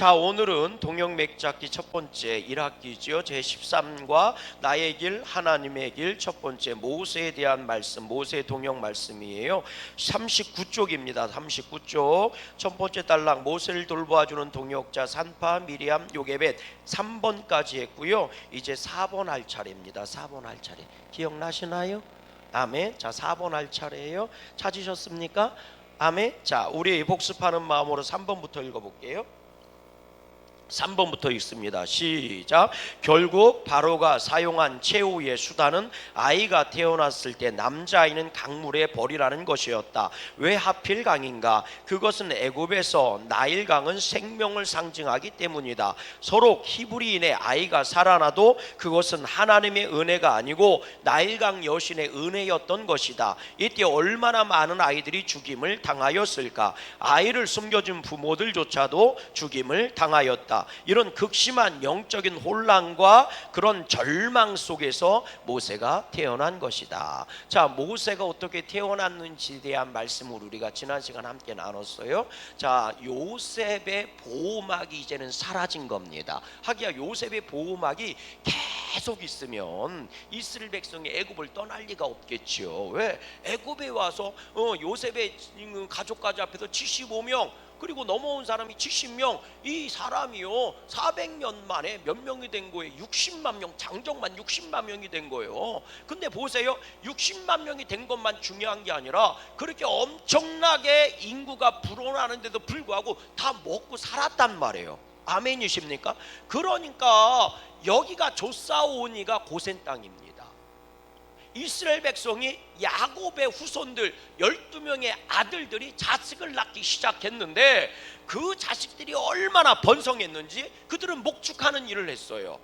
자, 오늘은 동역맥잡기 첫 번째 1학기죠. 제13과 나의 길 하나님의 길 첫 번째 모세에 대한 말씀, 모세 동역 말씀이에요. 39쪽입니다. 39쪽 첫 번째 단락 모세를 돌보아주는 동역자 산파 미리암 요게벳 3번까지 했고요. 이제 4번 할 차례입니다. 4번 할 차례 기억나시나요? 아멘. 자, 4번 할 차례예요. 찾으셨습니까? 아멘. 자, 우리 복습하는 마음으로 3번부터 읽어볼게요. 3번부터 읽습니다. 시작. 결국 바로가 사용한 최후의 수단은 아이가 태어났을 때 남자아이는 강물에 버리라는 것이었다. 왜 하필 강인가? 그것은 애굽에서 나일강은 생명을 상징하기 때문이다. 서로 히브리인의 아이가 살아나도 그것은 하나님의 은혜가 아니고 나일강 여신의 은혜였던 것이다. 이때 얼마나 많은 아이들이 죽임을 당하였을까? 아이를 숨겨준 부모들조차도 죽임을 당하였다. 이런 극심한 영적인 혼란과 그런 절망 속에서 모세가 태어난 것이다. 자, 모세가 어떻게 태어났는지에 대한 말씀을 우리가 지난 시간 함께 나눴어요. 자, 요셉의 보호막이 이제는 사라진 겁니다. 하기야 요셉의 보호막이 계속 있으면 이스라엘 백성이 애굽을 떠날 리가 없겠죠. 왜? 애굽에 와서 요셉의 가족까지 앞에서 75명 그리고 넘어온 사람이 70명, 이 사람이요 400년 만에 몇 명이 된 거예요? 60만 명, 장정만 60만 명이 된 거예요. 근데 보세요, 60만 명이 된 것만 중요한 게 아니라 그렇게 엄청나게 인구가 불어나는데도 불구하고 다 먹고 살았단 말이에요. 아멘이십니까? 그러니까 여기가 조사오니가 고센 땅입니다. 이스라엘 백성이 야곱의 후손들 12명의 아들들이 자식을 낳기 시작했는데 그 자식들이 얼마나 번성했는지 그들은 목축하는 일을 했어요.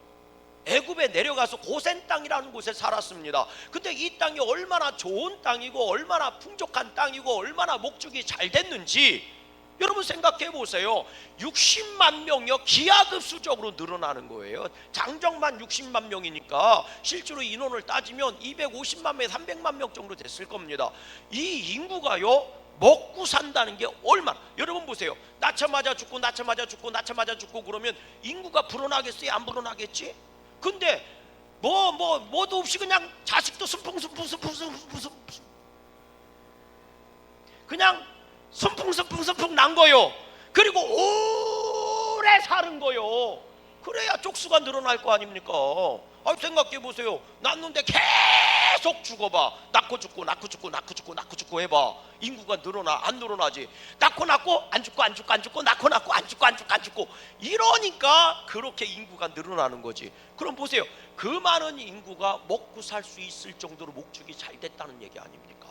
애굽에 내려가서 고센 땅이라는 곳에 살았습니다. 근데 이 땅이 얼마나 좋은 땅이고 얼마나 풍족한 땅이고 얼마나 목축이 잘 됐는지 여러분 생각해 보세요. 60만 명이요 기하급수적으로 늘어나는 거예요. 장정만 60만 명이니까 실제로 인원을 따지면 250만 명, 300만 명 정도 됐을 겁니다. 이 인구가요 먹고 산다는 게 얼마나, 여러분 보세요. 낳자마자 죽고 낳자마자 죽고 낳자마자 죽고 그러면 인구가 불어나겠어요? 안 불어나겠지? 근데 뭐도 없이 그냥 자식도 순풍순풍 그냥 선풍 난 거요. 그리고 오래 사는 거요. 그래야 쪽수가 늘어날 거 아닙니까? 생각해 보세요. 낳는데 계속 죽어봐. 낳고 죽고 낳고 죽고 낳고 죽고 낳고 죽고 해봐. 인구가 늘어나 안 늘어나지? 낳고 안 죽고 안 죽고 안 죽고 낳고 안 죽고 안 죽고 안 죽고 이러니까 그렇게 인구가 늘어나는 거지. 그럼 보세요. 그 많은 인구가 먹고 살 수 있을 정도로 목축이 잘 됐다는 얘기 아닙니까?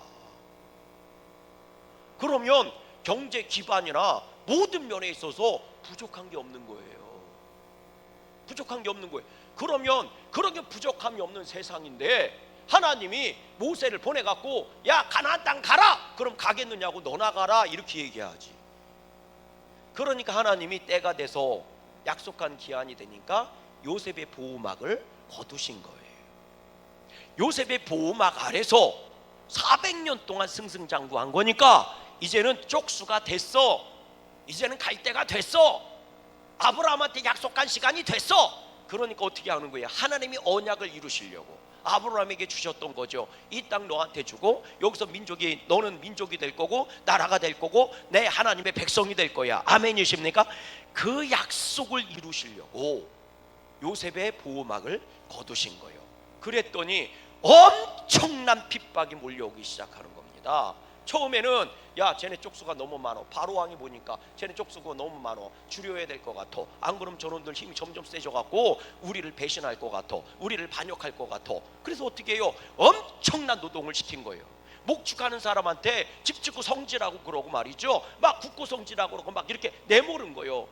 그러면 경제 기반이나 모든 면에 있어서 부족한 게 없는 거예요. 부족한 게 없는 거예요. 그러면 그렇게 부족함이 없는 세상인데 하나님이 모세를 보내갖고 야 가나안 땅 가라. 그럼 가겠느냐고 너나 가라 이렇게 얘기하지. 그러니까 하나님이 때가 돼서 약속한 기한이 되니까 요셉의 보호막을 거두신 거예요. 요셉의 보호막 아래서 400년 동안 승승장구한 거니까 이제는 쪽수가 됐어. 이제는 갈 때가 됐어. 아브라함한테 약속한 시간이 됐어. 그러니까 어떻게 하는 거예요? 하나님이 언약을 이루시려고 아브라함에게 주셨던 거죠. 이 땅 너한테 주고 여기서 너는 민족이 될 거고 나라가 될 거고 내 하나님의 백성이 될 거야. 아멘이십니까? 그 약속을 이루시려고 요셉의 보호막을 거두신 거예요. 그랬더니 엄청난 핍박이 몰려오기 시작하는 겁니다. 처음에는 야 쟤네 쪽수가 너무 많어. 바로왕이 보니까 쟤네 쪽수가 너무 많어. 줄여야 될 것 같아. 안 그러면 저놈들 힘이 점점 세져갖고 우리를 배신할 것 같아. 우리를 반역할 것 같아. 그래서 어떻게 해요? 엄청난 노동을 시킨 거예요. 목축하는 사람한테 집 짓고 성지라고 그러고 말이죠. 막 굳고 성지라고 그러고 막 이렇게 내모른 거예요.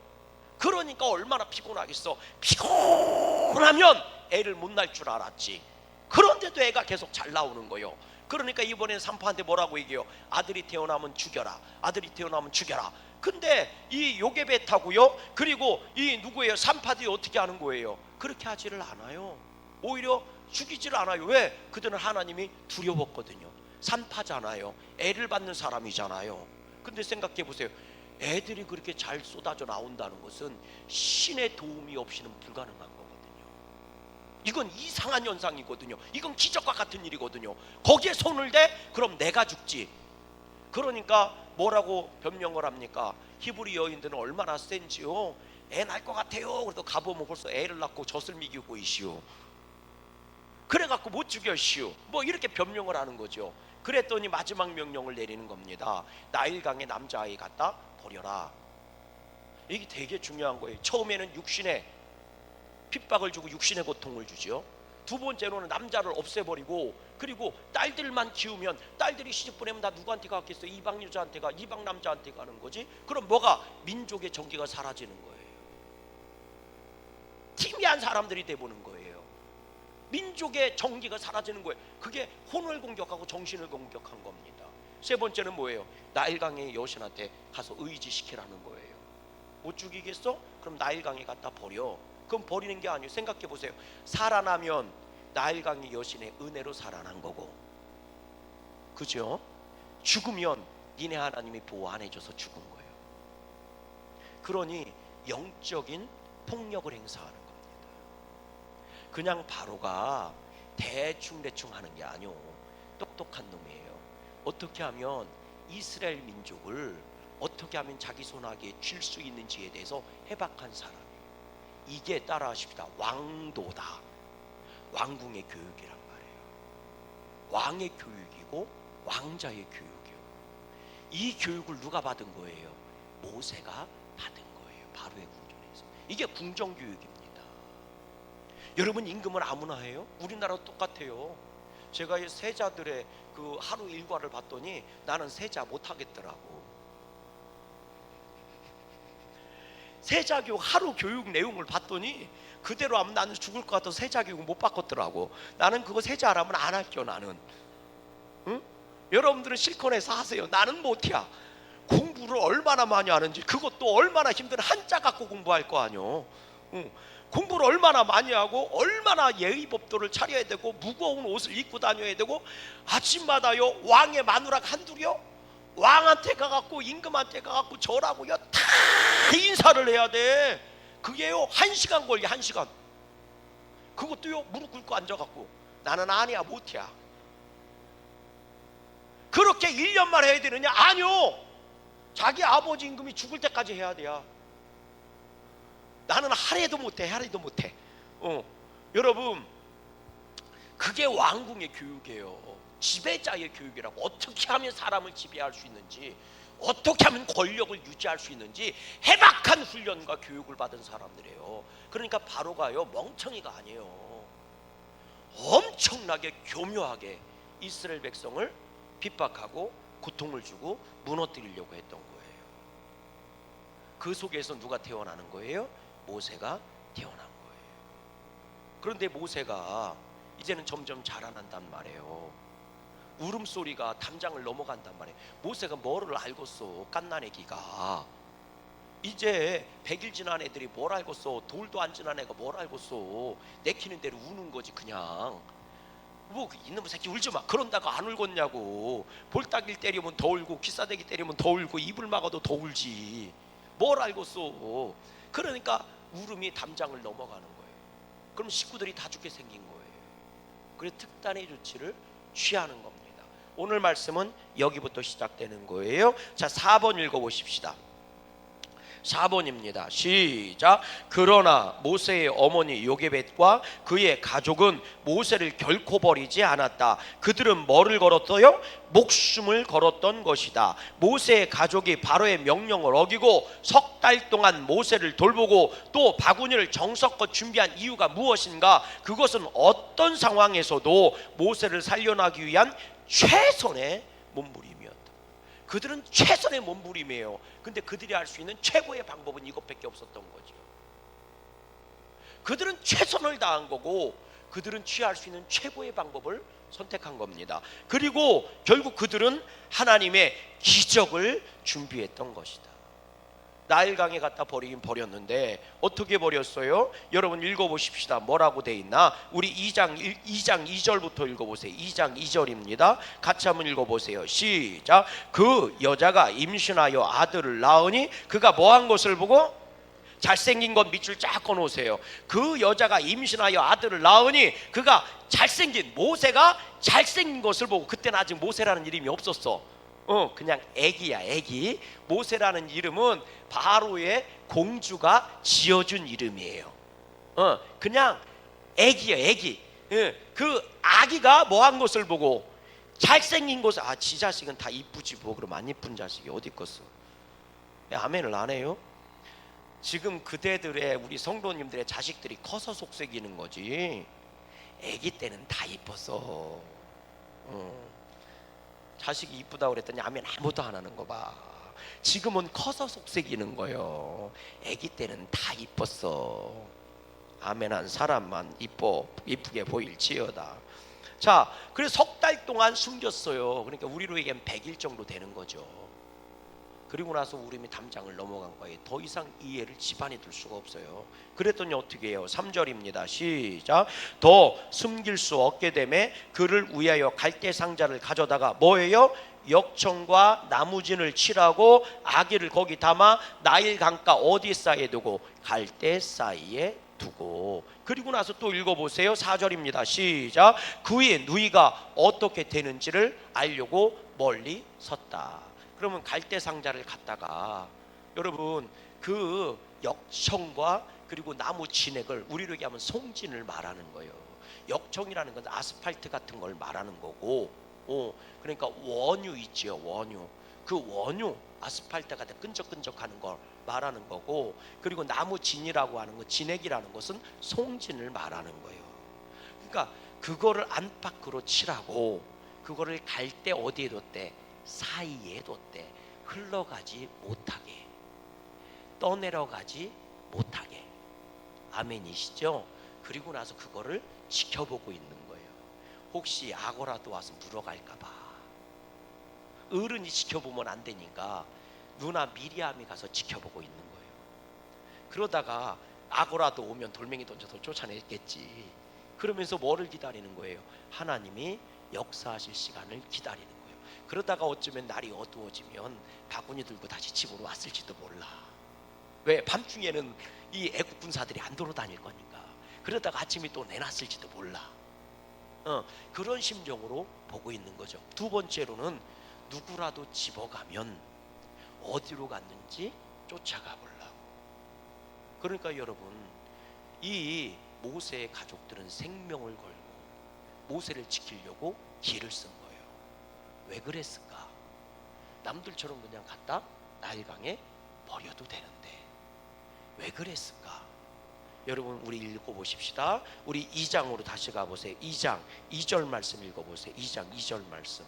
그러니까 얼마나 피곤하겠어. 피곤하면 애를 못 낳을 줄 알았지. 그런데도 애가 계속 잘 나오는 거예요. 그러니까 이번엔 산파한테 뭐라고 얘기해요? 아들이 태어나면 죽여라. 아들이 태어나면 죽여라. 근데 이 요게벳하고요 그리고 이 누구예요? 산파들이 어떻게 하는 거예요? 그렇게 하지를 않아요. 오히려 죽이지를 않아요. 왜? 그들은 하나님이 두려웠거든요. 산파잖아요. 애를 받는 사람이잖아요. 근데 생각해 보세요. 애들이 그렇게 잘 쏟아져 나온다는 것은 신의 도움이 없이는 불가능한 거거든요. 이건 이상한 현상이거든요. 이건 기적과 같은 일이거든요. 거기에 손을 대? 그럼 내가 죽지. 그러니까 뭐라고 변명을 합니까? 히브리 여인들은 얼마나 센지요. 애 낳을 것 같아요. 그래도 가보면 벌써 애를 낳고 젖을 미기고 있시오. 그래갖고 못 죽였시오. 뭐 이렇게 변명을 하는 거죠. 그랬더니 마지막 명령을 내리는 겁니다. 나일강에 남자아이 갖다 버려라. 이게 되게 중요한 거예요. 처음에는 육신의 핍박을 주고 육신의 고통을 주죠. 두 번째로는 남자를 없애버리고, 그리고 딸들만 키우면 딸들이 시집 보내면 다 누구한테 가겠어요? 이방 여자한테 가, 이방 남자한테 가는 거지. 그럼 뭐가? 민족의 정기가 사라지는 거예요. 희미한 사람들이 돼보는 거예요. 민족의 정기가 사라지는 거예요. 그게 혼을 공격하고 정신을 공격한 겁니다. 세 번째는 뭐예요? 나일강의 여신한테 가서 의지시키라는 거예요. 못 죽이겠어? 그럼 나일강에 갖다 버려. 그럼 버리는 게 아니에요. 생각해 보세요. 살아나면 나일강의 여신의 은혜로 살아난 거고, 그죠? 죽으면 니네 하나님이 보호 안 해줘서 죽은 거예요. 그러니 영적인 폭력을 행사하는 겁니다. 그냥 바로가 대충 하는 게 아니오. 똑똑한 놈이에요. 어떻게 하면 이스라엘 민족을 어떻게 하면 자기 손아귀에 쥘 수 있는지에 대해서 해박한 사람이에요. 이게 따라하십시다. 왕도다. 왕궁의 교육이란 말이에요. 왕의 교육이고 왕자의 교육이요. 이 교육을 누가 받은 거예요? 모세가 받은 거예요. 바로의 궁전에서. 이게 궁정교육입니다. 여러분, 임금은 아무나 해요? 우리나라도 똑같아요. 제가 이 세자들의 그 하루 일과를 봤더니 나는 세자 못하겠더라고. 세자교육 하루 교육 내용을 봤더니 그대로 하면 나는 죽을 것 같아서 세자교육 못 바꿨더라고. 나는 그거 세자라면 안 할게요. 나는. 응? 여러분들은 실컷 해서 하세요. 나는 못해. 공부를 얼마나 많이 하는지, 그것도 얼마나 힘든 한자 갖고 공부할 거 아니요. 응. 공부를 얼마나 많이 하고 얼마나 예의법도를 차려야 되고 무거운 옷을 입고 다녀야 되고, 아침마다요 왕의 마누라가 한둘이요 왕한테 가갖고 임금한테 가갖고 절하고요 다 인사를 해야 돼. 그게요 1시간 걸려. 1시간. 그것도요 무릎 꿇고 앉아갖고. 나는 아니야, 못해. 그렇게 1년만 해야 되느냐? 아니요. 자기 아버지 임금이 죽을 때까지 해야 돼요. 나는 하루에도 못해. 하루에도 못해. 여러분, 그게 왕궁의 교육이에요. 지배자의 교육이라고. 어떻게 하면 사람을 지배할 수 있는지, 어떻게 하면 권력을 유지할 수 있는지 해박한 훈련과 교육을 받은 사람들이에요. 그러니까 바로가요 멍청이가 아니에요. 엄청나게 교묘하게 이스라엘 백성을 핍박하고 고통을 주고 무너뜨리려고 했던 거예요. 그 속에서 누가 태어나는 거예요? 모세가 태어난 거예요. 그런데 모세가 이제는 점점 자라난단 말이에요. 울음소리가 담장을 넘어간단 말이에요. 모세가 뭐를 알겠어? 갓난애기가. 이제 100일 지난 애들이 뭘 알겠어? 돌도 안 지난 애가 뭘 알겠어? 내키는 대로 우는 거지 그냥. 뭐 이놈의 새끼 울지 마. 그런다고 안 울겠냐고. 볼따기를 때리면 더 울고 귀싸대기 때리면 더 울고 이불 막아도 더 울지. 뭘 알겠어? 그러니까 울음이 담장을 넘어가는 거예요. 그럼 식구들이 다 죽게 생긴 거예요. 그래서 특단의 조치를 취하는 겁니다. 오늘 말씀은 여기부터 시작되는 거예요. 자, 4번 읽어보십시다. 4번입니다. 시작. 그러나 모세의 어머니 요게벳과 그의 가족은 모세를 결코 버리지 않았다. 그들은 뭐를 걸었어요? 목숨을 걸었던 것이다. 모세의 가족이 바로의 명령을 어기고 석 달 동안 모세를 돌보고 또 바구니를 정성껏 준비한 이유가 무엇인가? 그것은 어떤 상황에서도 모세를 살려나기 위한 최선의 몸부림이었다. 그들은 최선의 몸부림이에요. 근데 그들이 할 수 있는 최고의 방법은 이것밖에 없었던 거죠. 그들은 최선을 다한 거고 그들은 취할 수 있는 최고의 방법을 선택한 겁니다. 그리고 결국 그들은 하나님의 기적을 준비했던 것이다. 나일강에 갖다 버리긴 버렸는데 어떻게 버렸어요? 여러분 읽어보십시다. 뭐라고 돼 있나? 우리 2장 2절부터 읽어보세요. 2장 2절입니다. 같이 한번 읽어보세요. 시작. 그 여자가 임신하여 아들을 낳으니 그가 뭐한 것을 보고? 잘생긴 것 밑줄 쫙 꺼놓으세요. 그 여자가 임신하여 아들을 낳으니 그가 잘생긴, 모세가 잘생긴 것을 보고, 그때는 아직 모세라는 이름이 없었어. 그냥 애기야, 애기. 모세라는 이름은 바로의 공주가 지어준 이름이에요. 그냥 애기야, 애기. 그 아기가 뭐한 것을 보고? 잘생긴 것을. 지 자식은 다 이쁘지 뭐. 그럼 안 이쁜 자식이 어디 있겠어? 아멘을 안 해요? 지금 그대들의, 우리 성도님들의 자식들이 커서 속색이는 거지. 아기 때는 다 이뻤어. 자식이 이쁘다고 그랬더니 아멘 아무도 안 하는 거 봐. 지금은 커서 속색이는 거예요. 아기 때는 다 이뻤어. 아멘한 사람만 이쁘게 보일지어다. 자, 그래서 석 달 동안 숨겼어요. 그러니까 우리로 얘기하면 100일 정도 되는 거죠. 그리고 나서 우림이 담장을 넘어간 거예요. 더 이상 이 애를 집안에 둘 수가 없어요. 그랬더니 어떻게 해요? 3절입니다. 시작. 더 숨길 수 없게 되매 그를 위하여 갈대 상자를 가져다가 뭐예요? 역청과 나무진을 칠하고 아기를 거기 담아 나일 강가 어디 사이에 두고? 갈대 사이에 두고. 그리고 나서 또 읽어보세요. 4절입니다. 시작. 그의 누이가 어떻게 되는지를 알려고 멀리 섰다. 그러면 갈대 상자를 갖다가, 여러분 그 역청과 그리고 나무 진액을 우리로 얘기하면 송진을 말하는 거예요. 역청이라는 건 아스팔트 같은 걸 말하는 거고, 그러니까 원유 있지요, 원유. 그 원유, 아스팔트 같은 끈적끈적하는 걸 말하는 거고, 그리고 나무 진이라고 하는 거, 진액이라는 것은 송진을 말하는 거예요. 그러니까 그거를 안팎으로 칠하고 그거를 갈대 어디에 뒀대? 사이에 뒀대. 흘러가지 못하게, 떠내려가지 못하게. 아멘이시죠? 그리고 나서 그거를 지켜보고 있는 거예요. 혹시 악어라도 와서 물어갈까 봐. 어른이 지켜보면 안 되니까 누나 미리암이 가서 지켜보고 있는 거예요. 그러다가 악어라도 오면 돌멩이 던져서 쫓아냈겠지. 그러면서 뭐를 기다리는 거예요? 하나님이 역사하실 시간을 기다리는 거예요. 그러다가 어쩌면 날이 어두워지면 바구니 들고 다시 집으로 왔을지도 몰라. 왜? 밤중에는 이 애국 군사들이 안 돌아다닐 거니까. 그러다가 아침에 또 내놨을지도 몰라. 그런 심정으로 보고 있는 거죠. 두 번째로는 누구라도 집어가면 어디로 갔는지 쫓아가 보려고. 그러니까 여러분, 이 모세의 가족들은 생명을 걸고 모세를 지키려고 길을 쓴 거예요. 왜 그랬을까? 남들처럼 그냥 갖다 나일강에 버려도 되는데 왜 그랬을까? 여러분 우리 읽어보십시다. 우리 2장으로 다시 가보세요. 2장 2절 말씀 읽어보세요. 2장 2절 말씀.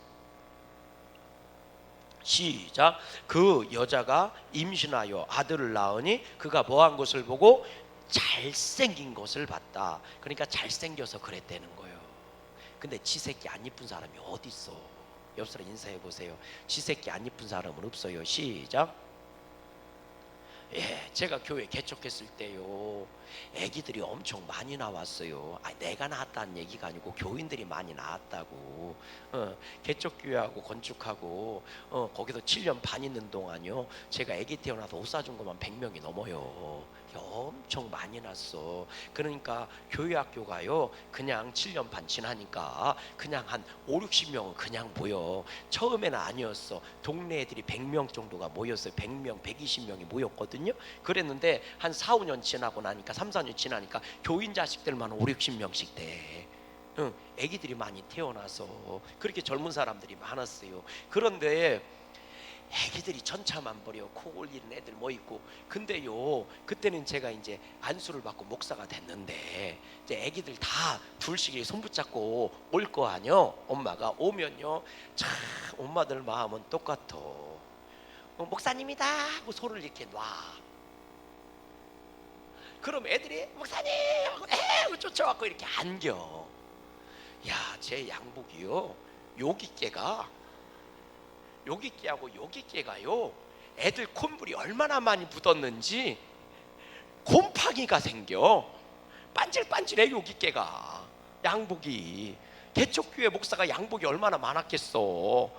시작. 그 여자가 임신하여 아들을 낳으니 그가 뭐한 것을 보고? 잘생긴 것을 봤다. 그러니까 잘생겨서 그랬다는 거예요. 근데 지 새끼 안 이쁜 사람이 어디 있어? 옆 사람 인사해 보세요. 지 새끼 안 이쁜 사람은 없어요. 시작. 예, 제가 교회 개척했을 때요, 애기들이 엄청 많이 나왔어요. 내가 낳았다는 얘기가 아니고 교인들이 많이 나왔다고. 개척교회하고 건축하고 거기서 7년 반 있는 동안요, 제가 애기 태어나서 옷 사준 것만 100명이 넘어요. 엄청 많이 났어. 그러니까 교회 학교가요, 그냥 7년 반 지나니까 그냥 한 5, 60명은 그냥 모여. 처음에는 아니었어. 동네 애들이 100명 정도가 모였어요. 100명, 120명이 모였거든요. 그랬는데 한 4, 5년 지나고 나니까, 3, 4년 지나니까 교인 자식들만 5, 60명씩 돼. 애기들이 많이 태어나서 그렇게 젊은 사람들이 많았어요. 그런데 애기들이 천차만별이요. 코 올리는 애들 뭐 있고. 근데요, 그때는 제가 이제 안수를 받고 목사가 됐는데 이제 애기들 다 둘씩 손 붙잡고 올 거 아니요. 엄마가 오면요, 참 엄마들 마음은 똑같아. 목사님이다 하고 손을 이렇게 놔. 그럼 애들이 목사님 하고 쫓아와서 이렇게 안겨. 야, 제 양복이요, 여기께가, 여기께하고 여기께가요 애들 콧물이 얼마나 많이 묻었는지 곰팡이가 생겨. 반질반질해. 여기깨가 양복이. 개척교회 목사가 양복이 얼마나 많았겠어.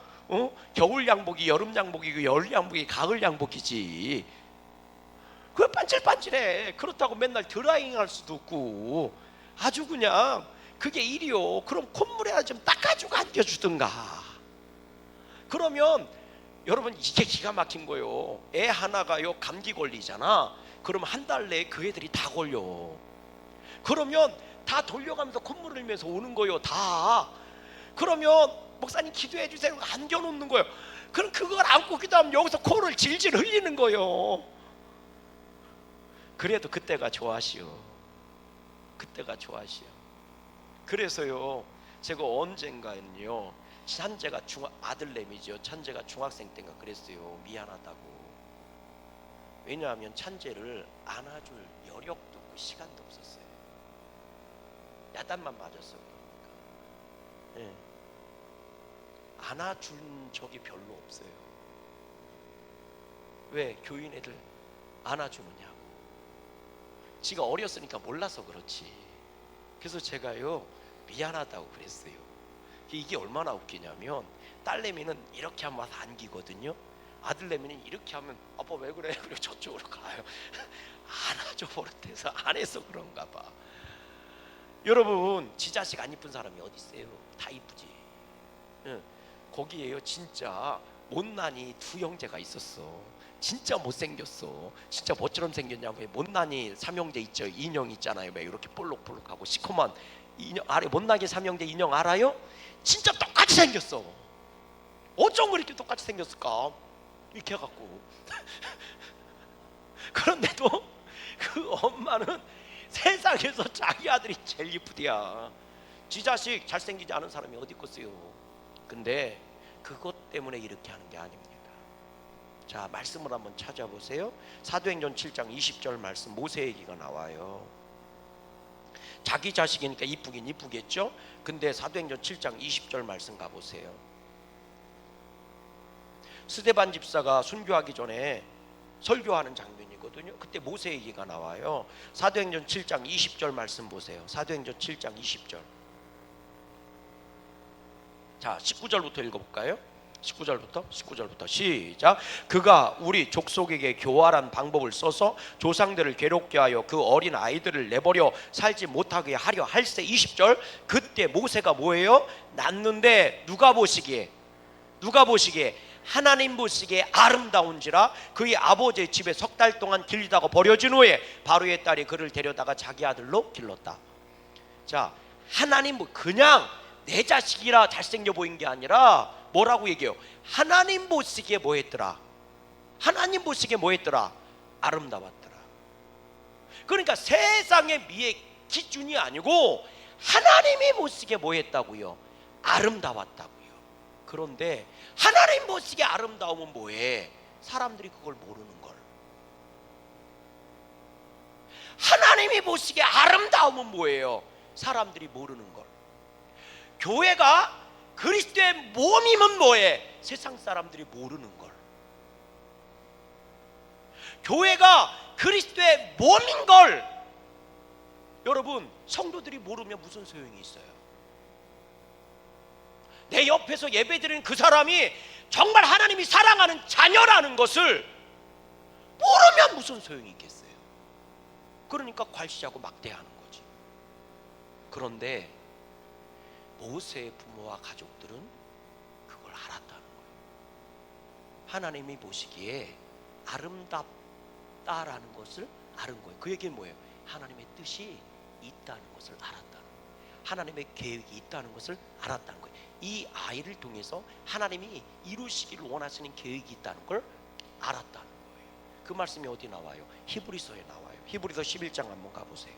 겨울 양복이 여름 양복이고 여름 양복이 가을 양복이지. 그 반질반질해. 그렇다고 맨날 드라이잉 할 수도 없고 아주 그냥 그게 일이요. 그럼 콧물에 좀 닦아주고 안겨주든가. 그러면 여러분 이게 기가 막힌 거예요. 애 하나가요 감기 걸리잖아. 그러면 한 달 내에 그 애들이 다 걸려. 그러면 다 돌려가면서 콧물 흘리면서 오는 거예요. 다. 그러면 목사님 기도해 주세요. 안겨놓는 거예요. 그럼 그걸 안고 기도하면 여기서 코를 질질 흘리는 거예요. 그래도 그때가 좋아시오. 그때가 좋아시오. 그래서요 제가 언젠가는요 찬재가 아들내미죠. 찬재가 중학생 때인가 그랬어요. 미안하다고. 왜냐하면 찬재를 안아줄 여력도 없고 시간도 없었어요. 야단만 맞았어. 그러니까. 네. 안아준 적이 별로 없어요. 왜? 교인 애들 안아주느냐고. 지가 어렸으니까 몰라서 그렇지. 그래서 제가요 미안하다고 그랬어요. 이게 얼마나 웃기냐면 딸내미는 이렇게 하면 와서 안기거든요. 아들내미는 이렇게 하면 아빠 왜 그래? 그리고 저쪽으로 가요. 안아줘 버릇해서 안 해서 그런가 봐. 여러분 지 자식 안 이쁜 사람이 어디 있어요? 다 이쁘지. 응. 거기에요 진짜 못난이 두 형제가 있었어. 진짜 못생겼어. 진짜 뭐처럼 생겼냐면 못난이 삼형제 있죠. 인형 있잖아요. 왜 이렇게 볼록볼록하고 시커먼 인형 아래 못나게 삼형제 인형 알아요? 진짜 똑같이 생겼어. 어쩜 그렇게 똑같이 생겼을까? 이렇게 해갖고 그런데도 그 엄마는 세상에서 자기 아들이 제일 이쁘대야. 지 자식 잘생기지 않은 사람이 어디 있겠어요. 근데 그것 때문에 이렇게 하는 게 아닙니다. 자 말씀을 한번 찾아보세요. 사도행전 7장 20절 말씀 모세 얘기가 나와요. 자기 자식이니까 이쁘긴 이쁘겠죠. 근데 사도행전 7장 20절 말씀 가보세요. 스데반 집사가 순교하기 전에 설교하는 장면이거든요. 그때 모세 얘기가 나와요. 사도행전 7장 20절 말씀 보세요. 사도행전 7장 20절. 자 19절부터 읽어볼까요? 19절부터 시작. 그가 우리 족속에게 교활한 방법을 써서 조상들을 괴롭게 하여 그 어린 아이들을 내버려 살지 못하게 하려 할세. 20절. 그때 모세가 뭐예요? 낳는데 누가 보시기에 하나님 보시기에 아름다운지라 그의 아버지의 집에 석 달 동안 길리다가 버려진 후에 바로의 딸이 그를 데려다가 자기 아들로 길렀다. 자 하나님 그냥 내 자식이라 잘생겨 보인 게 아니라 뭐라고 얘기해요? 하나님 보시기에 뭐 했더라? 하나님 보시기에 뭐 했더라? 아름다웠더라. 그러니까 세상의 미의 기준이 아니고 하나님이 보시기에 뭐 했다고요? 아름다웠다고요. 그런데 하나님 보시기에 아름다움은 뭐해? 사람들이 그걸 모르는 걸. 하나님이 보시기에 아름다움은 뭐예요? 사람들이 모르는 걸. 교회가 그리스도의 몸이면 뭐해? 세상 사람들이 모르는 걸. 교회가 그리스도의 몸인 걸 여러분 성도들이 모르면 무슨 소용이 있어요? 내 옆에서 예배드리는 그 사람이 정말 하나님이 사랑하는 자녀라는 것을 모르면 무슨 소용이 있겠어요? 그러니까 괄시하고 막대하는 거지. 그런데 모세의 부모와 가족들은 그걸 알았다는 거예요. 하나님이 보시기에 아름답다라는 것을 알은 거예요. 그 얘기는 뭐예요? 하나님의 뜻이 있다는 것을 알았다는 거예요. 하나님의 계획이 있다는 것을 알았다는 거예요. 이 아이를 통해서 하나님이 이루시기를 원하시는 계획이 있다는 걸 알았다는 거예요. 그 말씀이 어디 나와요? 히브리서에 나와요. 히브리서 11장 한번 가보세요.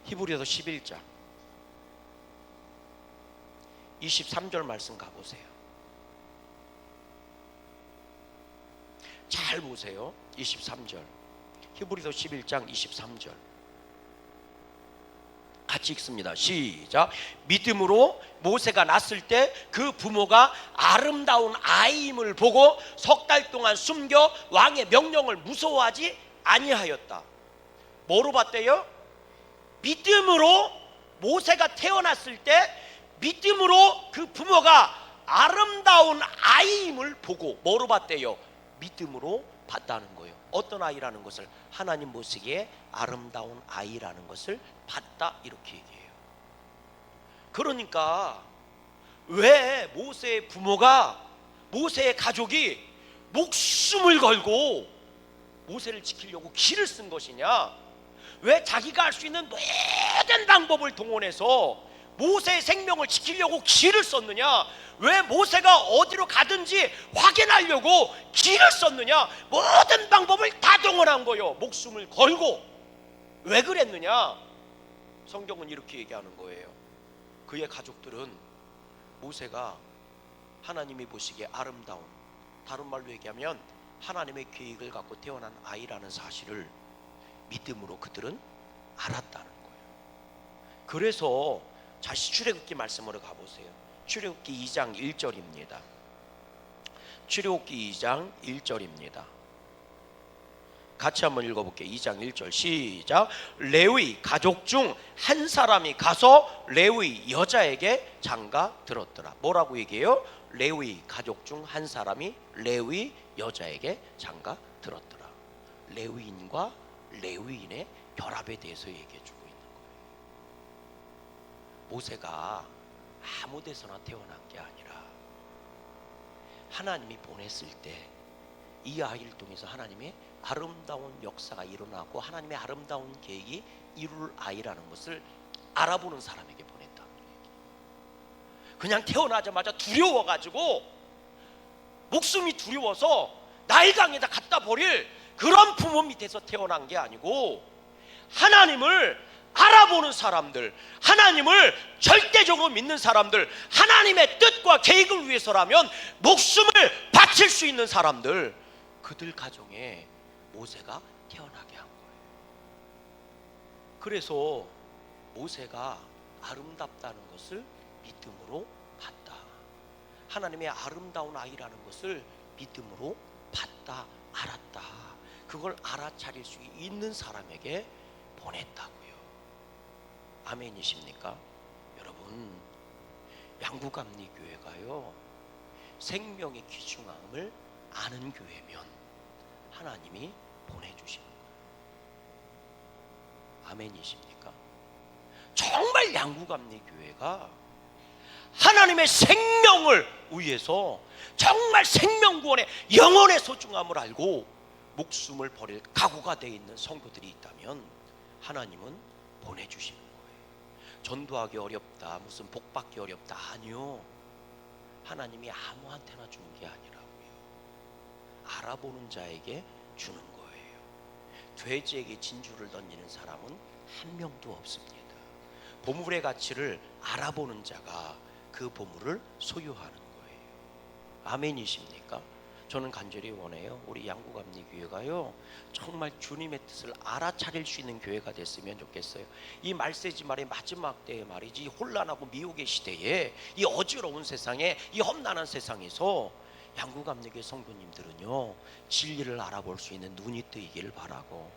히브리서 11장 23절 말씀 가보세요. 잘 보세요. 23절 히브리서 11장 23절 같이 읽습니다. 시작. 믿음으로 모세가 낳았을 때 그 부모가 아름다운 아이임을 보고 석 달 동안 숨겨 왕의 명령을 무서워하지 아니하였다. 뭐로 봤대요? 믿음으로 모세가 태어났을 때 믿음으로 그 부모가 아름다운 아이임을 보고 뭐로 봤대요? 믿음으로 봤다는 거예요. 어떤 아이라는 것을? 하나님 보시기에 아름다운 아이라는 것을 봤다, 이렇게 얘기해요. 그러니까 왜 모세의 부모가, 모세의 가족이 목숨을 걸고 모세를 지키려고 길을 쓴 것이냐? 왜 자기가 할 수 있는 모든 방법을 동원해서 모세의 생명을 지키려고 길을 썼느냐? 왜 모세가 어디로 가든지 확인하려고 길을 썼느냐? 모든 방법을 다 동원한 거예요. 목숨을 걸고. 왜 그랬느냐? 성경은 이렇게 얘기하는 거예요. 그의 가족들은 모세가 하나님이 보시기에 아름다운, 다른 말로 얘기하면 하나님의 계획을 갖고 태어난 아이라는 사실을 믿음으로 그들은 알았다는 거예요. 그래서 다시 출애굽기 말씀으로 가보세요. 출애굽기 2장 1절입니다. 출애굽기 2장 1절입니다. 같이 한번 읽어볼게요. 2장 1절 시작. 레위 가족 중 한 사람이 가서 레위 여자에게 장가 들었더라. 뭐라고 얘기해요? 레위 가족 중 한 사람이 레위 여자에게 장가 들었더라. 레위인과 레위인의 결합에 대해서 얘기해주고 있는 거예요. 모세가 아무 데서나 태어난 게 아니라 하나님이 보냈을 때 이 아이를 통해서 하나님의 아름다운 역사가 일어나고 하나님의 아름다운 계획이 이룰 아이라는 것을 알아보는 사람에게 보냈다. 그냥 태어나자마자 두려워가지고 목숨이 두려워서 나일강에다 갖다 버릴 그런 부모 밑에서 태어난 게 아니고 하나님을 알아보는 사람들, 하나님을 절대적으로 믿는 사람들, 하나님의 뜻과 계획을 위해서라면 목숨을 바칠 수 있는 사람들, 그들 가정에 모세가 태어나게 한 거예요. 그래서 모세가 아름답다는 것을 믿음으로 봤다. 하나님의 아름다운 아이라는 것을 믿음으로 봤다, 알았다. 그걸 알아차릴 수 있는 사람에게 보냈다고요. 아멘이십니까? 여러분, 양구감리교회가요, 생명의 귀중함을 아는 교회면 하나님이 보내주시는 거예요. 아멘이십니까? 정말 양구감리교회가 하나님의 생명을 위해서 정말 생명구원의 영혼의 소중함을 알고 목숨을 버릴 각오가 되어 있는 성도들이 있다면 하나님은 보내주시는 거예요. 전도하기 어렵다, 무슨 복받기 어렵다, 아니요. 하나님이 아무한테나 주는 게 아니라고요. 알아보는 자에게 주는 거예요. 돼지에게 진주를 던지는 사람은 한 명도 없습니다. 보물의 가치를 알아보는 자가 그 보물을 소유하는 거예요. 아멘이십니까? 저는 간절히 원해요. 우리 양구감리교회가요, 정말 주님의 뜻을 알아차릴 수 있는 교회가 됐으면 좋겠어요. 이 말세지 말의 마지막 때의 말이지, 혼란하고 미혹의 시대에, 이 어지러운 세상에, 이 험난한 세상에서 양구감리교회 성도님들은요, 진리를 알아볼 수 있는 눈이 뜨이기를 바라고,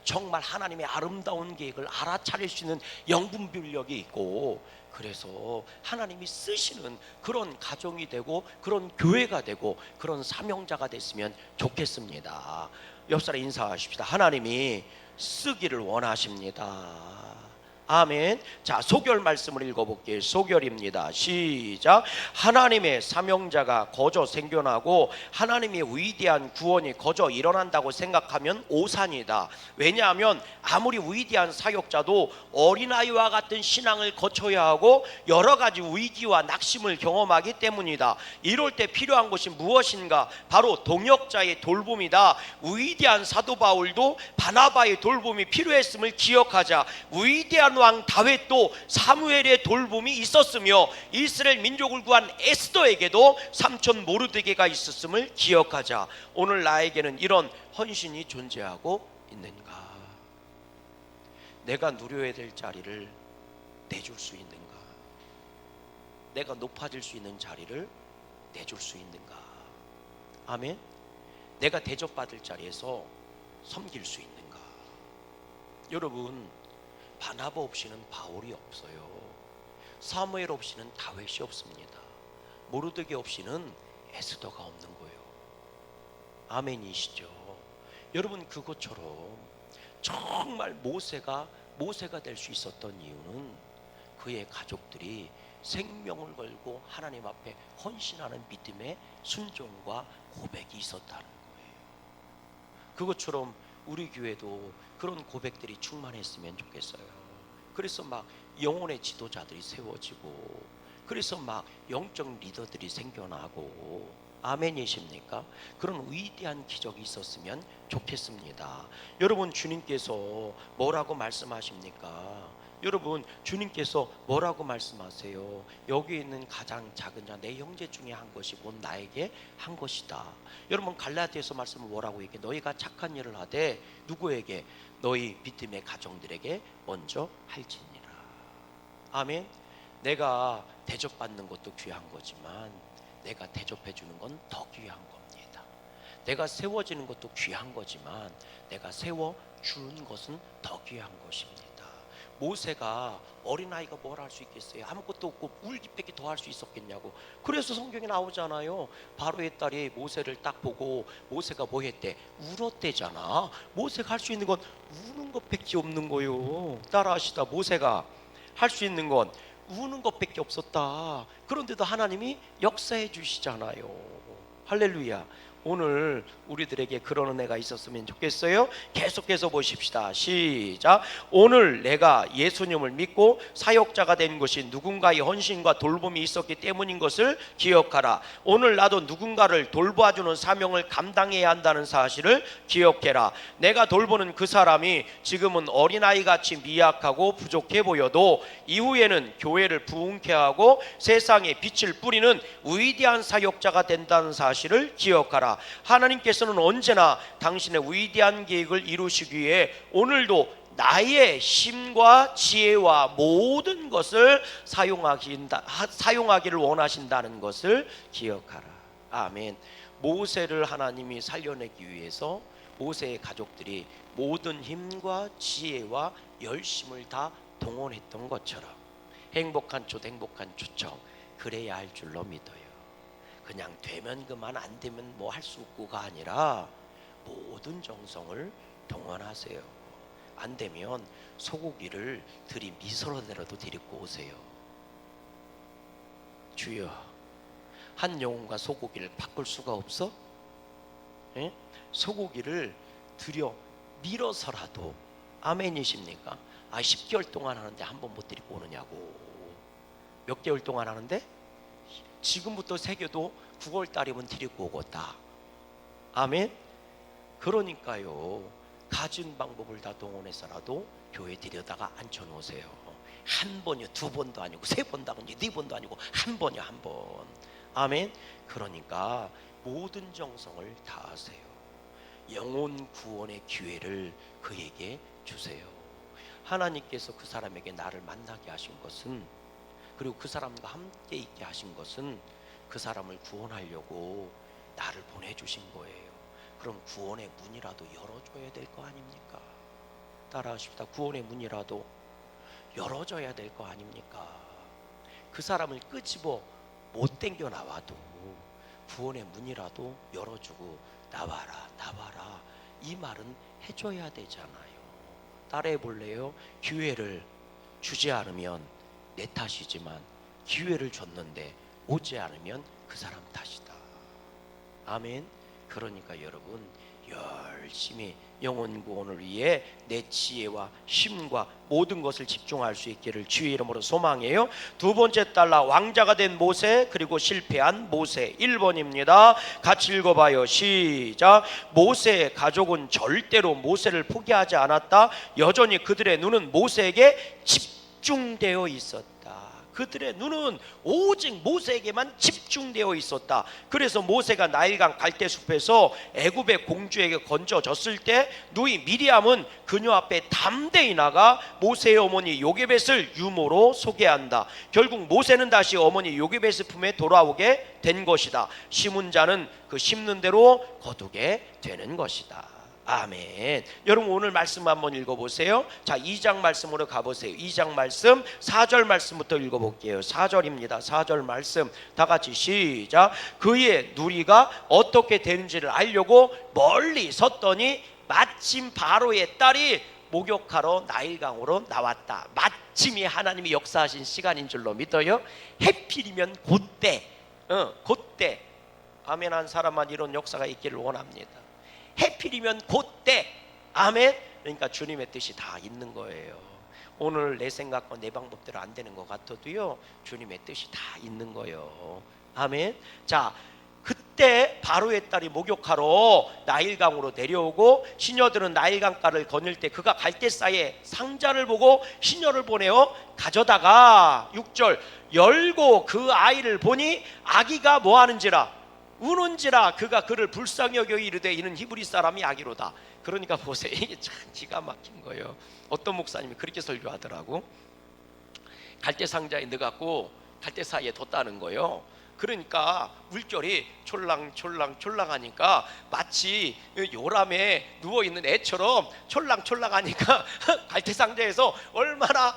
정말 하나님의 아름다운 계획을 알아차릴 수 있는 영분별력이 있고, 그래서 하나님이 쓰시는 그런 가정이 되고 그런 교회가 되고 그런 사명자가 됐으면 좋겠습니다. 옆사람 인사하십시다. 하나님이 쓰기를 원하십니다. 아멘. 자, 소결 말씀을 읽어볼게요. 소결입니다. 시작. 하나님의 사명자가 거저 생겨나고 하나님의 위대한 구원이 거저 일어난다고 생각하면 오산이다. 왜냐하면 아무리 위대한 사역자도 어린아이와 같은 신앙을 거쳐야 하고 여러 가지 위기와 낙심을 경험하기 때문이다. 이럴 때 필요한 것이 무엇인가? 바로 동역자의 돌봄이다. 위대한 사도 바울도 바나바의 돌봄이 필요했음을 기억하자. 위대한 왕 다윗도 사무엘의 돌봄이 있었으며 이스라엘 민족을 구한 에스더에게도 삼촌 모르드게가 있었음을 기억하자. 오늘 나에게는 이런 헌신이 존재하고 있는가? 내가 누려야 될 자리를 내줄 수 있는가? 내가 높아질 수 있는 자리를 내줄 수 있는가? 아멘. 내가 대접받을 자리에서 섬길 수 있는가? 여러분, 바나바 없이는 바울이 없어요. 사무엘 없이는 다윗이 없습니다. 모르드게 없이는 에스더가 없는 거예요. 아멘이시죠? 여러분, 그것처럼 정말 모세가 될 수 있었던 이유는 그의 가족들이 생명을 걸고 하나님 앞에 헌신하는 믿음의 순종과 고백이 있었다는 거예요. 그것처럼 우리 교회도 그런 고백들이 충만했으면 좋겠어요. 그래서 막 영혼의 지도자들이 세워지고, 그래서 막 영적 리더들이 생겨나고, 아멘이십니까? 그런 위대한 기적이 있었으면 좋겠습니다. 여러분, 주님께서 뭐라고 말씀하십니까? 여러분, 주님께서 뭐라고 말씀하세요? 여기 있는 가장 작은 자 내 형제 중에 한 것이 곧 나에게 한 것이다. 여러분, 갈라디아서 말씀은 뭐라고 얘기해? 너희가 착한 일을 하되 누구에게? 너희 믿음의 가정들에게 먼저 할지니라. 아멘. 내가 대접받는 것도 귀한 거지만 내가 대접해 주는 건 더 귀한 겁니다. 내가 세워지는 것도 귀한 거지만 내가 세워 주는 것은 더 귀한 것입니다. 모세가 어린아이가 뭘 할 수 있겠어요? 아무것도 없고 울기밖에 더 할 수 있었겠냐고. 그래서 성경에 나오잖아요. 바로의 딸이 모세를 딱 보고 모세가 뭐 했대? 울었대잖아. 모세가 할 수 있는 건 우는 것밖에 없는 거요. 따라하시다. 모세가 할 수 있는 건 우는 것밖에 없었다. 그런데도 하나님이 역사해 주시잖아요. 할렐루야. 오늘 우리들에게 그런 은혜가 있었으면 좋겠어요. 계속해서 보십시다. 시작. 오늘 내가 예수님을 믿고 사역자가 된 것이 누군가의 헌신과 돌봄이 있었기 때문인 것을 기억하라. 오늘 나도 누군가를 돌봐주는 사명을 감당해야 한다는 사실을 기억해라. 내가 돌보는 그 사람이 지금은 어린아이같이 미약하고 부족해 보여도 이후에는 교회를 부흥케 하고 세상에 빛을 뿌리는 위대한 사역자가 된다는 사실을 기억하라. 하나님께서는 언제나 당신의 위대한 계획을 이루시기 위해 오늘도 나의 힘과 지혜와 모든 것을 사용하기를 원하신다는 것을 기억하라. 아멘. 모세를 하나님이 살려내기 위해서 모세의 가족들이 모든 힘과 지혜와 열심을 다 동원했던 것처럼 행복한 초청 그래야 할 줄로 믿어요. 그냥 되면 그만, 안 되면 뭐 할 수 없고가 아니라 모든 정성을 동원하세요. 안 되면 소고기를 들이 미소로라도 데리고 오세요. 주여, 한 영혼과 소고기를 바꿀 수가 없어? 예? 소고기를 들여 밀어서라도. 아멘이십니까? 10개월 동안 하는데 한 번 못 데리고 오느냐고. 몇 개월 동안 하는데? 지금부터 새겨도 9월 달이면 데리고 오겠다. 아멘. 그러니까요, 가진 방법을 다 동원해서라도 교회 데려다가 앉혀놓으세요. 한 번이요, 두 번도 아니고 세 번도 아니고 네 번도 아니고 한 번이요, 한 번. 아멘. 그러니까 모든 정성을 다하세요. 영혼 구원의 기회를 그에게 주세요. 하나님께서 그 사람에게 나를 만나게 하신 것은, 그리고 그 사람과 함께 있게 하신 것은 그 사람을 구원하려고 나를 보내주신 거예요. 그럼 구원의 문이라도 열어줘야 될 거 아닙니까? 따라하십시다. 구원의 문이라도 열어줘야 될 거 아닙니까? 그 사람을 끄집어 못 당겨 나와도 구원의 문이라도 열어주고 나와라, 나와라, 이 말은 해줘야 되잖아요. 따라해 볼래요? 기회를 주지 않으면 내 탓이지만 기회를 줬는데 오지 않으면 그 사람 탓이다. 아멘. 그러니까 여러분, 열심히 영혼 구원을 위해 내 지혜와 힘과 모든 것을 집중할 수 있기를 주의 이름으로 소망해요. 두 번째 달라, 왕자가 된 모세 그리고 실패한 모세. 1번입니다. 같이 읽어봐요. 시작. 모세의 가족은 절대로 모세를 포기하지 않았다. 여전히 그들의 눈은 모세에게 집중되어 있었다. 그들의 눈은 오직 모세에게만 집중되어 있었다. 그래서 모세가 나일강 갈대숲에서 애굽의 공주에게 건져졌을 때 누이 미리암은 그녀 앞에 담대히 나가 모세의 어머니 요게벳을 유모로 소개한다. 결국 모세는 다시 어머니 요게벳의 품에 돌아오게 된 것이다. 심은 자는 그 심는 대로 거두게 되는 것이다. 아멘. 여러분 오늘 말씀 한번 읽어보세요. 자, 2장 말씀으로 가보세요. 2장 말씀 4절 말씀부터 읽어볼게요. 4절입니다. 4절 말씀 다 같이 시작. 그의 누리가 어떻게 되는지를 알려고 멀리 섰더니 마침 바로의 딸이 목욕하러 나일강으로 나왔다. 마침이 하나님이 역사하신 시간인 줄로 믿어요. 해필이면 그때, 그때. 아멘 한 사람만 이런 역사가 있기를 원합니다. 해필이면 그때. 아멘. 그러니까 주님의 뜻이 다 있는 거예요. 오늘 내 생각과 내 방법대로 안 되는 것 같아도요, 주님의 뜻이 다 있는 거예요. 아멘. 자, 그때 바로의 딸이 목욕하러 나일강으로 내려오고 시녀들은 나일강가를 거닐 때 그가 갈대사이에 상자를 보고 시녀를 보내어 가져다가 6절 열고 그 아이를 보니 아기가 뭐하는지라 우는지라 그가 그를 불쌍히 여겨 이르되 이는 히브리 사람이 아기로다. 그러니까 보세요, 이게 참 기가 막힌 거예요. 어떤 목사님이 그렇게 설교하더라고. 갈대 상자에 넣어갖고 갈대 사이에 뒀다는 거예요. 그러니까 물결이 촐랑촐랑촐랑하니까 마치 요람에 누워있는 애처럼 촐랑촐랑하니까 갈대상자에서 얼마나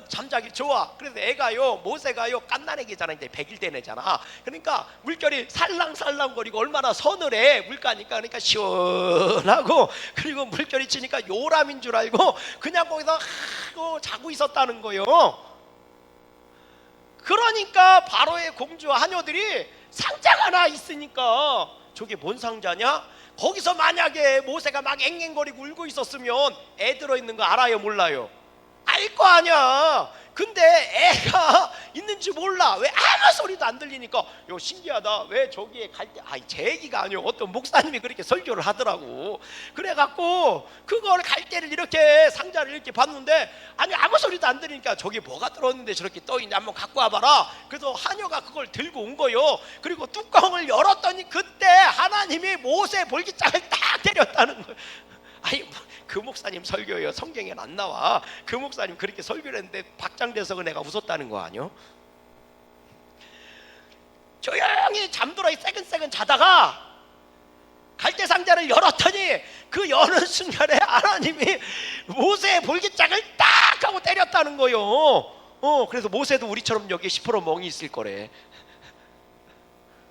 잠자기 좋아. 그래서 애가요, 모세가요 갓난애기잖아. 이제 100일 된 애잖아. 그러니까 물결이 살랑살랑거리고 얼마나 서늘해 물가니까. 그러니까 시원하고, 그리고 물결이 치니까 요람인 줄 알고 그냥 거기서 자고 있었다는 거예요. 그러니까 바로의 공주와 하녀들이 상자가 하나 있으니까 저게 뭔 상자냐? 거기서 만약에 모세가 막 앵앵거리고 울고 있었으면 애 들어있는 거 알아요 몰라요? 알 거 아니야. 근데 애가 있는지 몰라. 왜 아무 소리도 안 들리니까 요 신기하다. 왜 저기에 갈 때 제 얘기가 아니요, 어떤 목사님이 그렇게 설교를 하더라고. 그래갖고 그걸 갈대를 이렇게 상자를 이렇게 봤는데 아니 아무 소리도 안 들리니까 저기 뭐가 들었는데 저렇게 떠있냐 한번 갖고 와봐라. 그래서 하녀가 그걸 들고 온 거요. 그리고 뚜껑을 열었더니 그때 하나님이 모세 볼기장을 딱 때렸다는 거예요. 아니 그 목사님 설교예요. 성경에는 안 나와. 그 목사님 그렇게 설교를 했는데 박장대석은 내가 웃었다는 거 아니요? 조용히 잠들어 새근새근 자다가 갈대 상자를 열었더니 그 여는 순간에 하나님이 모세의 볼기장을 딱 하고 때렸다는 거예요. 그래서 모세도 우리처럼 여기 10% 멍이 있을 거래.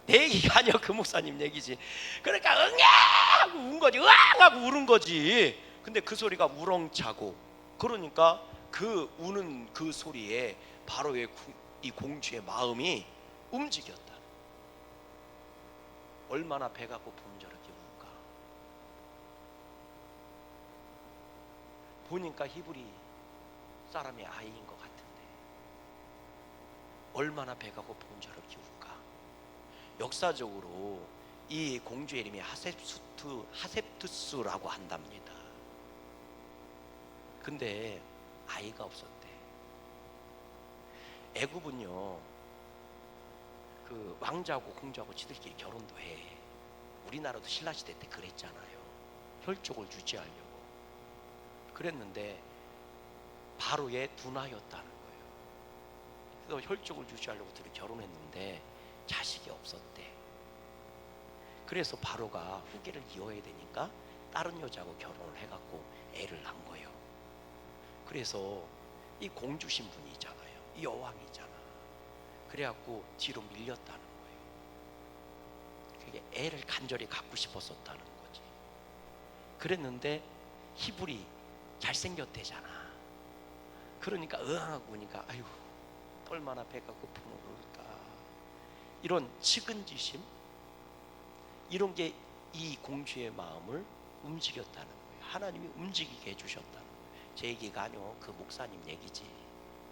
내 얘기가 아니야, 그 목사님 얘기지. 그러니까 응애 하고 운 거지, 으앙 하고 우는 거지. 근데 그 소리가 우렁차고, 그러니까 그 우는 그 소리에 바로의 이 공주의 마음이 움직였다. 얼마나 배가 고프면 저렇게 울까. 보니까 히브리 사람의 아이인 것 같은데 얼마나 배가 고프면 저렇게 울까. 역사적으로 이 공주의 이름이 하셉투스라고 한답니다. 근데 아이가 없었대. 애굽은요, 그 왕자하고 공주하고 지들끼리 결혼도 해. 우리나라도 신라시대 때 그랬잖아요. 혈족을 유지하려고. 그랬는데 바로의 누나였다는 거예요. 그래서 혈족을 유지하려고 둘이 결혼했는데 자식이 없었대. 그래서 바로가 후계를 이어야 되니까 다른 여자하고 결혼을 해갖고 애를 낳은 거예요. 그래서 이 공주 신분이잖아요. 이 여왕이잖아. 그래갖고 뒤로 밀렸다는 거예요. 그게 애를 간절히 갖고 싶었었다는 거지. 그랬는데 히브리 잘생겼대잖아. 그러니까 응하고 오니까 아이고 얼마나 배가 고프면 그럴까. 이런 측은지심, 이런 게 이 공주의 마음을 움직였다는 거예요. 하나님이 움직이게 해주셨다는 거예요. 제 얘기가 아니요, 그 목사님 얘기지.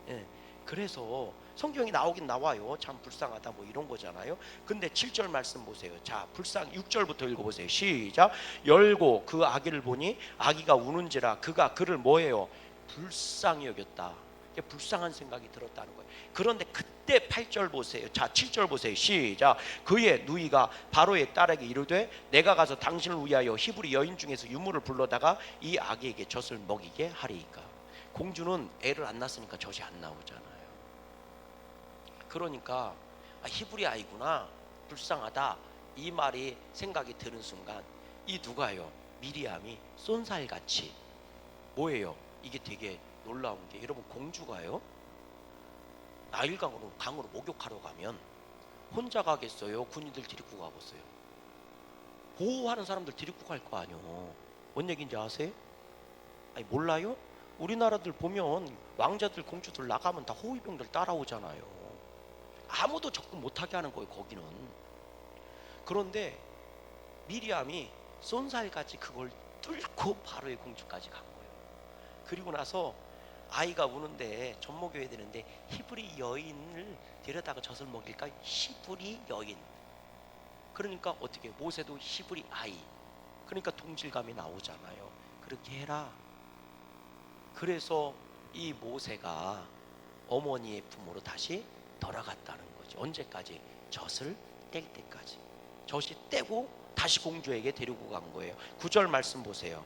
예. 그래서 성경이 나오긴 나와요. 참 불쌍하다 뭐 이런 거잖아요. 근데 7절 말씀 보세요. 자, 6절부터 읽어보세요. 시작. 열고 그 아기를 보니 아기가 우는지라 그가 그를 뭐예요? 불쌍히 여겼다. 이렇게 불쌍한 생각이 들었다는 거예요. 그런데 그때 8절 보세요. 자, 7절 보세요. 시작. 그의 누이가 바로의 딸에게 이르되 내가 가서 당신을 위하여 히브리 여인 중에서 유물을 불러다가 이 아기에게 젖을 먹이게 하리이까. 공주는 애를 안 낳았으니까 젖이 안 나오잖아요. 그러니까 히브리 아이구나, 불쌍하다, 이 말이 생각이 드는 순간 이 누가요? 미리암이 쏜살같이 뭐예요? 이게 되게 놀라운 게, 여러분 공주가요 강으로 목욕하러 가면 혼자 가겠어요? 군인들 데리고 가겠어요? 보호하는 사람들 데리고 갈 거 아니요. 뭔 얘기인지 아세요? 아니 몰라요? 우리나라들 보면 왕자들 공주들 나가면 다 호위병들 따라오잖아요. 아무도 접근 못하게 하는 거예요 거기는. 그런데 미리암이 쏜살같이 그걸 뚫고 바로의 공주까지 간 거예요. 그리고 나서 아이가 우는데 젖 먹여야 되는데 히브리 여인을 데려다가 젖을 먹일까? 히브리 여인. 그러니까 어떻게, 모세도 히브리 아이, 그러니까 동질감이 나오잖아요. 그렇게 해라. 그래서 이 모세가 어머니의 품으로 다시 돌아갔다는 거죠. 언제까지? 젖을 뗄 때까지. 젖이 떼고 다시 공주에게 데리고 간 거예요. 9절 말씀 보세요.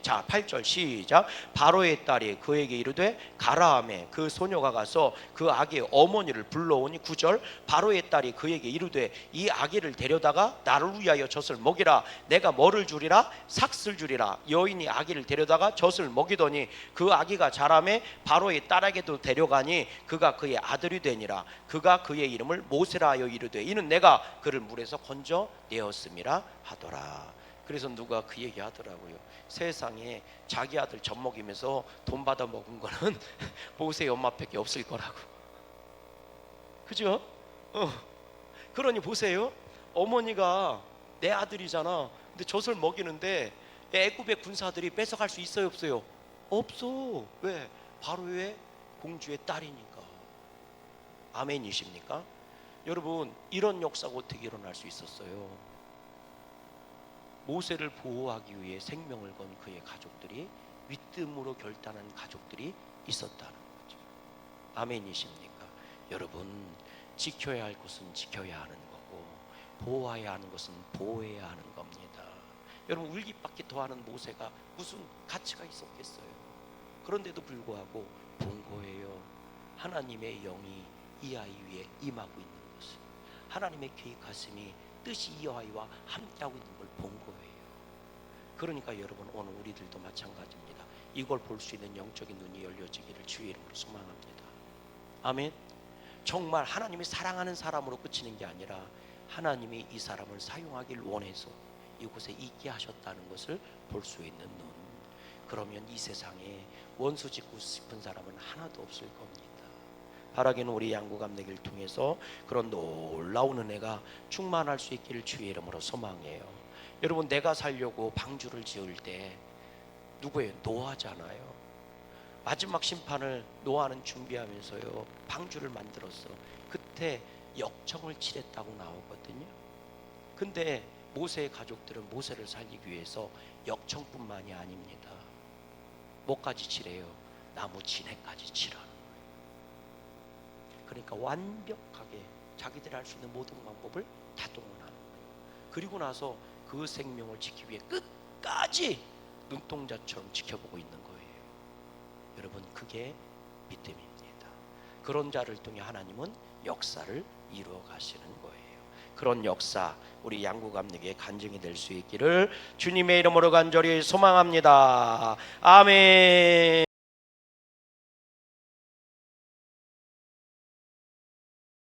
자, 8절 시작. 바로의 딸이 그에게 이르되 가라 하매 그 소녀가 가서 그 아기의 어머니를 불러오니 9절. 바로의 딸이 그에게 이르되 이 아기를 데려다가 나를 위하여 젖을 먹이라. 내가 뭐를 주리라? 삭슬 주리라. 여인이 아기를 데려다가 젖을 먹이더니 그 아기가 자라매 바로의 딸에게도 데려가니 그가 그의 아들이 되니라. 그가 그의 이름을 모세라 하여 이르되 이는 내가 그를 물에서 건져 내었음이라 하더라. 그래서 누가 그 얘기 하더라고요. 세상에 자기 아들 젖 먹이면서 돈 받아 먹은 거는 모세의 엄마밖에 없을 거라고. 그죠? 그러니 보세요. 어머니가 내 아들이잖아. 근데 젖을 먹이는데 애굽의 군사들이 뺏어갈 수 있어요 없어요? 없어. 왜? 바로의 공주의 딸이니까. 아멘이십니까? 여러분, 이런 역사가 어떻게 일어날 수 있었어요? 모세를 보호하기 위해 생명을 건 그의 가족들이, 믿음으로 결단한 가족들이 있었다는 거죠. 아멘이십니까? 여러분, 지켜야 할 것은 지켜야 하는 거고 보호해야 하는 것은 보호해야 하는 겁니다. 여러분, 울기밖에 더하는 모세가 무슨 가치가 있었겠어요? 그런데도 불구하고 본 거예요. 하나님의 영이 이 아이 위에 임하고 있는 것을, 하나님의 계획하심이 뜻이 이 아이와 함께하고 있는 걸 본 거예요. 그러니까 여러분, 오늘 우리들도 마찬가지입니다. 이걸 볼 수 있는 영적인 눈이 열려지기를 주의 이름으로 소망합니다. 아멘. 정말 하나님이 사랑하는 사람으로 그치는 게 아니라 하나님이 이 사람을 사용하길 원해서 이곳에 있게 하셨다는 것을 볼 수 있는 눈. 그러면 이 세상에 원수 짓고 싶은 사람은 하나도 없을 겁니다. 바라기는 우리 양구감내기를 통해서 그런 놀라운 은혜가 충만할 수 있기를 주의 이름으로 소망해요. 여러분, 내가 살려고 방주를 지을 때 누구예요? 노아잖아요. 마지막 심판을 노아는 준비하면서요 방주를 만들었어. 그때 역청을 칠했다고 나오거든요. 근데 모세의 가족들은 모세를 살리기 위해서 역청뿐만이 아닙니다. 뭐까지 칠해요? 나무 진해까지 칠하는 거예요. 그러니까 완벽하게 자기들이 할 수 있는 모든 방법을 다 동원하는 거예요. 그리고 나서 그 생명을 지키기 위해 끝까지 눈동자처럼 지켜보고 있는 거예요. 여러분, 그게 믿음입니다. 그런 자를 통해 하나님은 역사를 이루어 가시는 거예요. 그런 역사, 우리 양구감에게 간증이 될 수 있기를 주님의 이름으로 간절히 소망합니다. 아멘.